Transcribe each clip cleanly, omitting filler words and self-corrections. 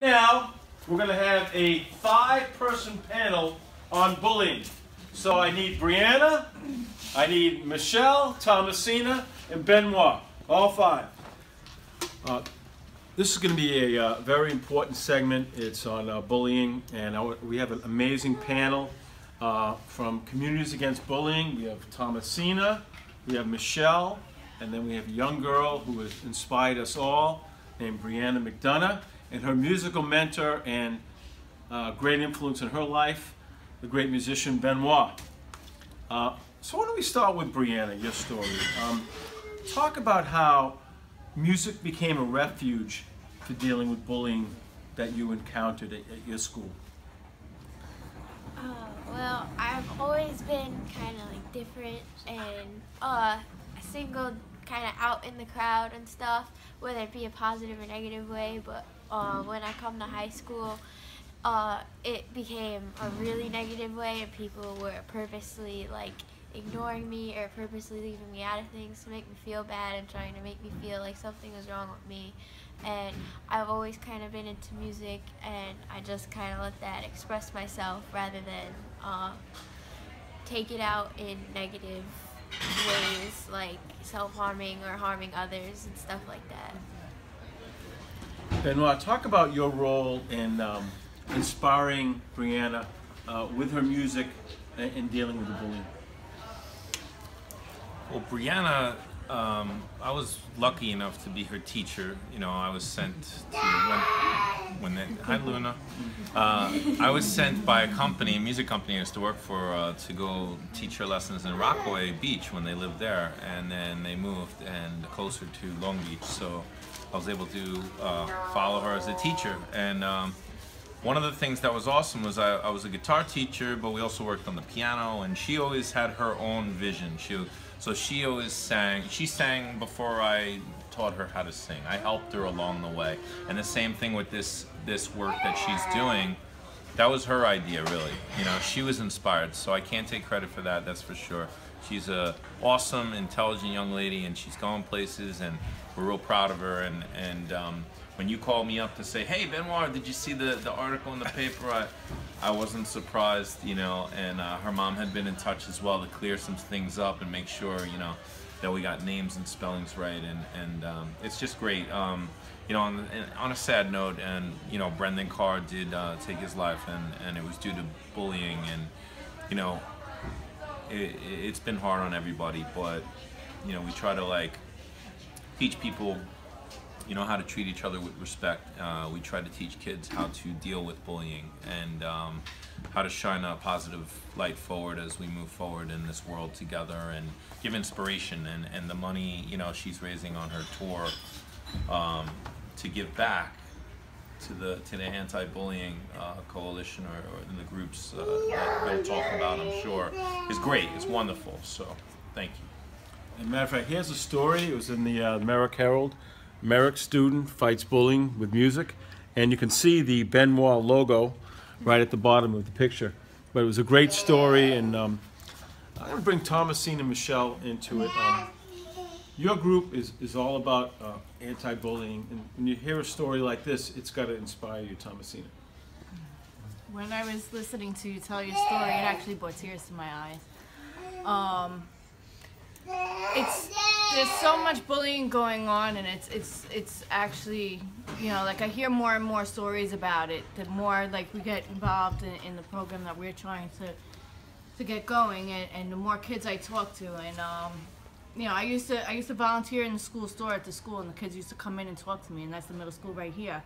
Now, we're going to have a 5-person panel on bullying. So I need Brianna, I need Michelle, Thomasina, and Benoit, all 5. This is going to be a very important segment. It's on bullying, and we have an amazing panel from Communities Against Bullying. We have Thomasina, we have Michelle, and then we have a young girl who has inspired us all, named Brianna McDonough, and her musical mentor and great influence in her life, the great musician Benoit. So why don't we start with Brianna, your story. Talk about how music became a refuge for dealing with bullying that you encountered at your school. Well, I've always been kind of like different and singled kind of out in the crowd and stuff, whether it be a positive or negative way, but when I come to high school, it became a really negative way, and people were purposely like ignoring me or purposely leaving me out of things to make me feel bad and trying to make me feel like something was wrong with me. And I've always kind of been into music, and I just kind of let that express myself rather than take it out in negative ways like self-harming or harming others and stuff like that. Benoit, talk about your role in inspiring Brianna with her music and dealing with the bullying. Well, Brianna, I was lucky enough to be her teacher. You know, I was sent to hi Luna. I was sent by a music company I used to work for, to go teach her lessons in Rockaway Beach when they lived there, and then they moved and closer to Long Beach. So I was able to follow her as a teacher. And one of the things that was awesome was I was a guitar teacher, but we also worked on the piano, and she always had her own vision. So she always sang. She sang before I taught her how to sing. I helped her along the way. And the same thing with this work that she's doing. That was her idea, really. You know, she was inspired, so I can't take credit for that, that's for sure. She's a awesome, intelligent young lady, and she's going places, and we're real proud of her. And when you called me up to say, hey, Benoit, did you see the article in the paper? I wasn't surprised, you know, and her mom had been in touch as well to clear some things up and make sure, you know, that we got names and spellings right, and it's just great. You know, on a sad note, and you know, Brendan Carr did take his life, and it was due to bullying, and you know, it's been hard on everybody, but you know, we try to like teach people, you know, how to treat each other with respect. We try to teach kids how to deal with bullying and how to shine a positive light forward as we move forward in this world together, and give inspiration. And the money, you know, she's raising on her tour to give back to the anti-bullying coalition or in the groups that we'll talk about, I'm sure, is great. It's wonderful. So thank you. As a matter of fact, here's a story. It was in the Merrick Herald. Merrick student fights bullying with music, and you can see the Benoit logo right at the bottom of the picture. But it was a great story, and I want to bring Thomasina and Michelle into it. Your group is all about anti-bullying, and when you hear a story like this, it's got to inspire you, Thomasina. When I was listening to you tell your story, it actually brought tears to my eyes. There's so much bullying going on, and it's actually, you know, like I hear more and more stories about it. The more like we get involved in the program that we're trying to get going, and the more kids I talk to, and you know, I used to volunteer in the school store at the school, and the kids used to come in and talk to me, and that's the middle school right here.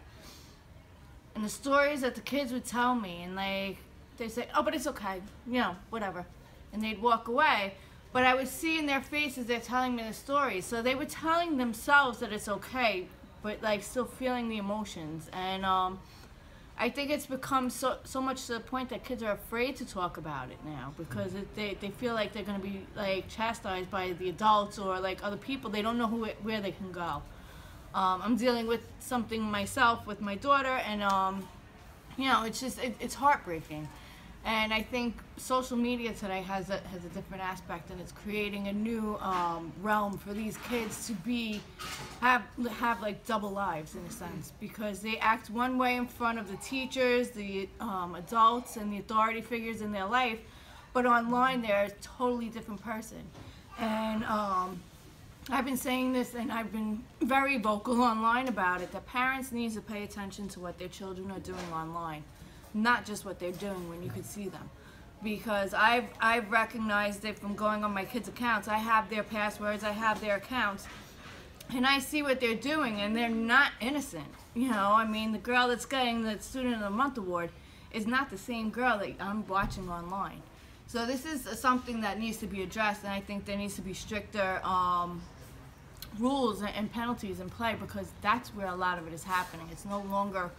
And the stories that the kids would tell me, and like they say, oh, but it's okay, you know, whatever, and they'd walk away. But I would see in their faces they're telling me the stories. So they were telling themselves that it's okay, but like still feeling the emotions. And I think it's become so much to the point that kids are afraid to talk about it now, because they feel like they're going to be like chastised by the adults or like other people. They don't know where they can go. I'm dealing with something myself with my daughter, and you know, it's just it's heartbreaking. And I think social media today has a different aspect, and it's creating a new realm for these kids to have like double lives in a sense, because they act one way in front of the teachers, the adults, and the authority figures in their life, but online they're a totally different person. And I've been saying this, and I've been very vocal online about it, that parents need to pay attention to what their children are doing online, not just what they're doing when you could see them. Because I've recognized it from going on my kids' accounts. I have their passwords, I have their accounts, and I see what they're doing, and they're not innocent. You know, I mean, the girl that's getting the Student of the Month award is not the same girl that I'm watching online. So this is something that needs to be addressed, and I think there needs to be stricter rules and penalties in play, because that's where a lot of it is happening. It's no longer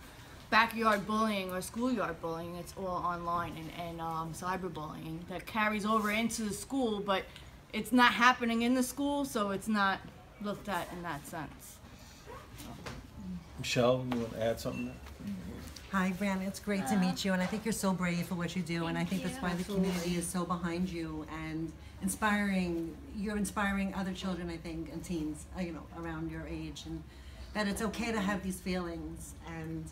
backyard bullying or schoolyard bullying, it's all online and cyberbullying that carries over into the school, but it's not happening in the school, so it's not looked at in that sense. Michelle, you want to add something there? Hi, Brianna. It's great to meet you, and I think you're so brave for what you do, and I think that's why the community is so behind you and inspiring. You're inspiring other children, I think, and teens, you know, around your age, and that it's okay to have these feelings and,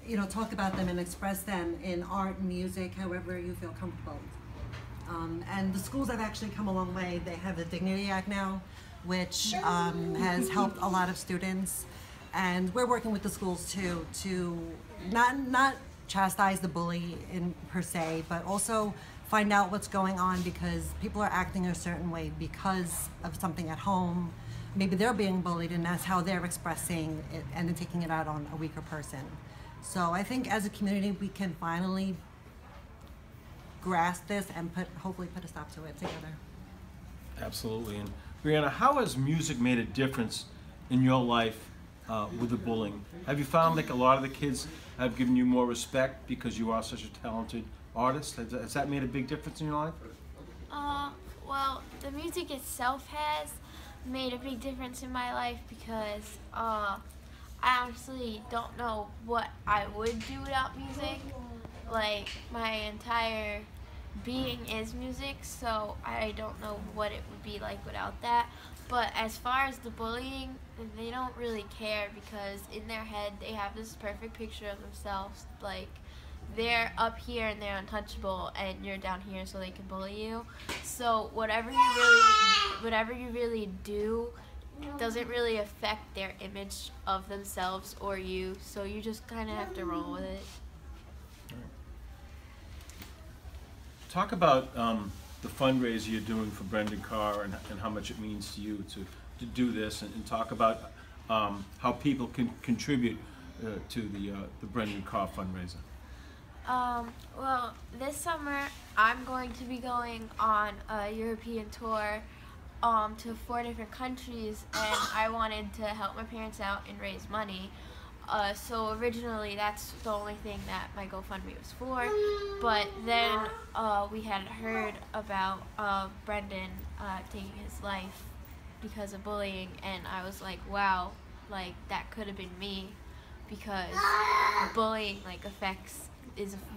you know, talk about them and express them in art and music, however you feel comfortable. And the schools have actually come a long way. They have the Dignity Act now, which has helped a lot of students. And we're working with the schools too to not chastise the bully in per se, but also find out what's going on, because people are acting a certain way because of something at home. Maybe they're being bullied, and that's how they're expressing it and then taking it out on a weaker person. So I think as a community we can finally grasp this and hopefully put a stop to it together. Absolutely. And Brianna, how has music made a difference in your life with the bullying? Have you found like a lot of the kids have given you more respect because you are such a talented artist? Has that made a big difference in your life? Well, the music itself has made a big difference in my life, because I honestly don't know what I would do without music. Like, my entire being is music, so I don't know what it would be like without that. But as far as the bullying, they don't really care, because in their head they have this perfect picture of themselves, like they're up here and they're untouchable, and you're down here so they can bully you. So whatever you really do doesn't really affect their image of themselves or you, so you just kind of have to roll with it. Talk about the fundraiser you're doing for Brendan Carr and how much it means to you to do this, and talk about how people can contribute to the Brendan Carr fundraiser. Well, this summer I'm going to be going on a European tour to 4 different countries, and I wanted to help my parents out and raise money. So originally that's the only thing that my GoFundMe was for, but then we had heard about Brendan taking his life because of bullying, and I was like, wow, like that could have been me, because bullying like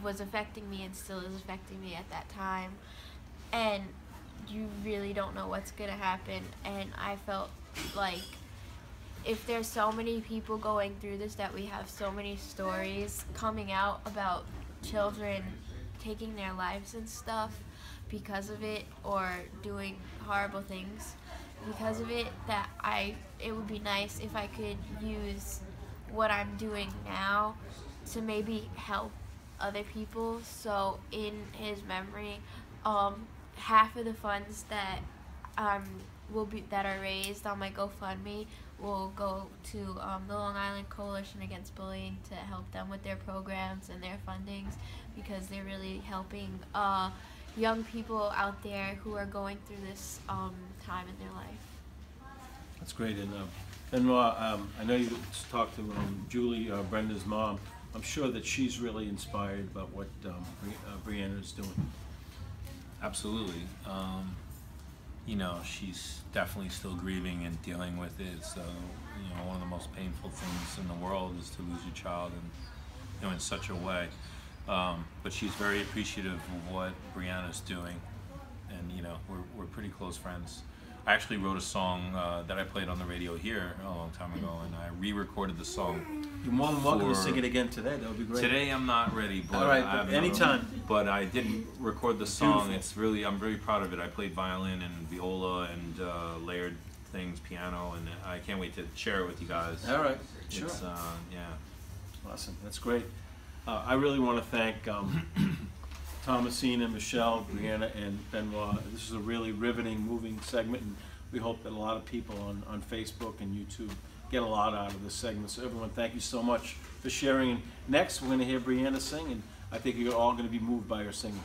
was affecting me and still is affecting me at that time, and you really don't know what's gonna happen. And I felt like if there's so many people going through this, that we have so many stories coming out about children taking their lives and stuff because of it, or doing horrible things because of it, that it would be nice if I could use what I'm doing now to maybe help other people. So in his memory, half of the funds that that are raised on my GoFundMe will go to the Long Island Coalition Against Bullying to help them with their programs and their fundings, because they're really helping young people out there who are going through this time in their life. That's great. And I know you talked to Julie, Brenda's mom. I'm sure that she's really inspired about what Brianna is doing. Absolutely. You know, she's definitely still grieving and dealing with it. So, you know, one of the most painful things in the world is to lose your child, and you know, in such a way. But she's very appreciative of what Brianna's doing, and you know, we're pretty close friends. I actually wrote a song that I played on the radio here a long time ago, and I re-recorded the song. You're more than welcome to sing it again today. That would be great. Today I'm not ready, but all right, but anytime. But I did record the song. Beautiful. It's really, I'm very proud of it. I played violin and viola and layered things, piano, and I can't wait to share it with you guys. All right, sure. It's, yeah. Awesome, that's great. I really want to thank Thomasina, Michelle, Brianna, and Benoit. This is a really riveting, moving segment, and we hope that a lot of people on Facebook and YouTube get a lot out of this segment. So everyone, thank you so much for sharing. And next, we're going to hear Brianna sing, and I think you're all going to be moved by her singing.